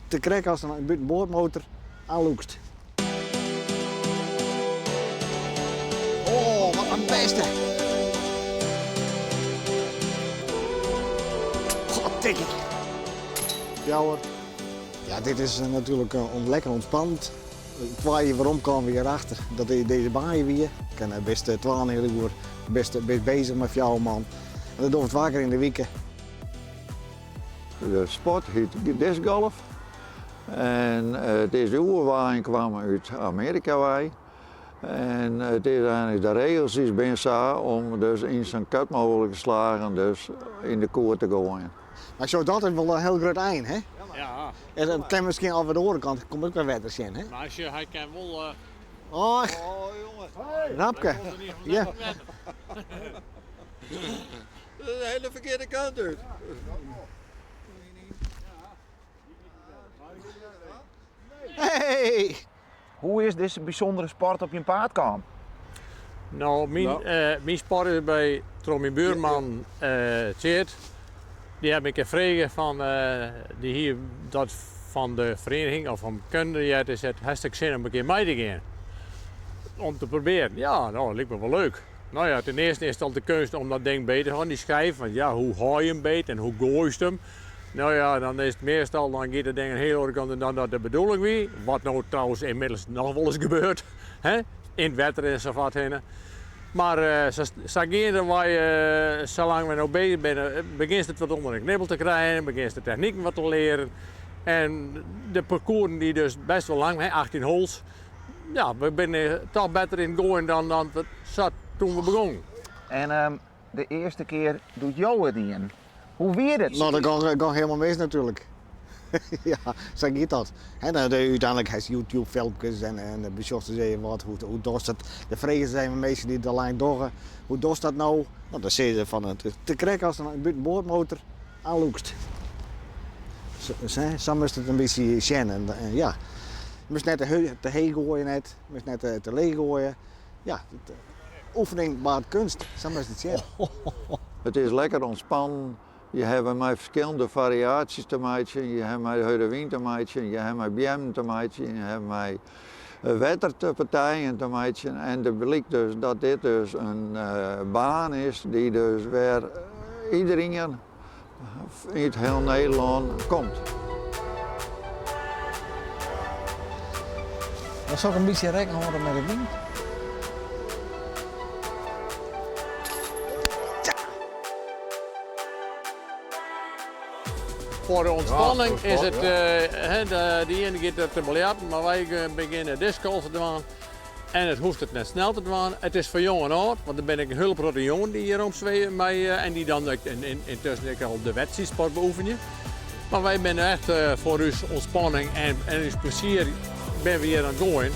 te krijgen als een boordmotor aanloekst. Oh, wat een beste! Goddikke! Ja hoor. Ja, dit is natuurlijk lekker ontspannend. Waarom komen we hierachter? Dat deze baan weer. Ik kan best 12 uur best bezig met jou man. En dat doen we vaker in de weken. De sport heet discgolf. En deze oerwaaien kwamen uit Amerika. En het is eigenlijk de regels is ben zo om dus in zo'n kut mogelijk slagen dus in de koer te gooien. Maar zo dat is wel een heel groot eind, hè? Ja. En dan kan misschien al de andere kant, komt ook wel wetters in, hè? Maar als je, hij kan wel... Oh, jongens. Rapke. Ja. Dat is de hele verkeerde kant uit. Hey! Hoe is deze bijzondere sport op je paard komen? Nou, mijn sport is bij mijn buurman Tjeerd. Die heb ik gevraagd van die hier dat van de vereniging of van kunde. Ja, het is het hartstikke zin om een keer mee te gaan. Om te proberen. Ja, nou, dat lijkt me wel leuk. Nou ja, ten eerste is het al de kunst om dat ding beter te gaan, die schijf. Want ja, hoe haal je hem beet en hoe gooi je hem? Nou ja, dan is het meestal, dan gaat het ding een heel andere kant en dan dat de bedoeling wie. Wat nou trouwens inmiddels nog wel eens gebeurt. Hè? In het wetter en zo wat heen. Maar zo gaan wij, zolang we nou bezig zijn, begint het wat onder de knibbel te krijgen, begint de technieken wat te leren. En de parcours die dus best wel lang, hè, 18 holes. Ja, we zijn toch beter in gooien dan het zat toen we begonnen. En de eerste keer doet jou het in. Hoe weer het? Nou, dat kan helemaal mis natuurlijk. Ja, zo gaat dat. En dan uiteindelijk heeft YouTube-filmpjes en de bezochten zeggen wat, hoe doet dat? De vragen zijn van mensen die de lijn doggen. Hoe doet dat nou? Nou, dan zeggen ze van het te krijgen als een boordmotor aanloekst. Zo moest het een beetje zien. En ja, je moest net te heen gooien, je moest net te leeg gooien. Ja, oefening baart kunst. Zo moest het zien. Het is lekker ontspannen. Je hebt met verschillende variaties te maken. Je hebt met Heudewien te maken, je hebt met Biem te maken, je hebt met wetterpartijen te maken. En het blijkt dus dat dit dus een baan is die dus weer iedereen in het heel Nederland komt. Dan zou ik een beetje rekening houden met het ding. Voor de ontspanning is het, die ene gaat te biljarten, maar wij beginnen discgolf te doen. En het hoeft het net snel te doen. Het is voor jong en oud, want dan ben ik een hulprotte jongen die hier omzweeën mij en die dan intussen al de wedstrijdsport beoefenen. Maar wij zijn echt voor ons ontspanning en ons plezier ben we hier aan het gooien.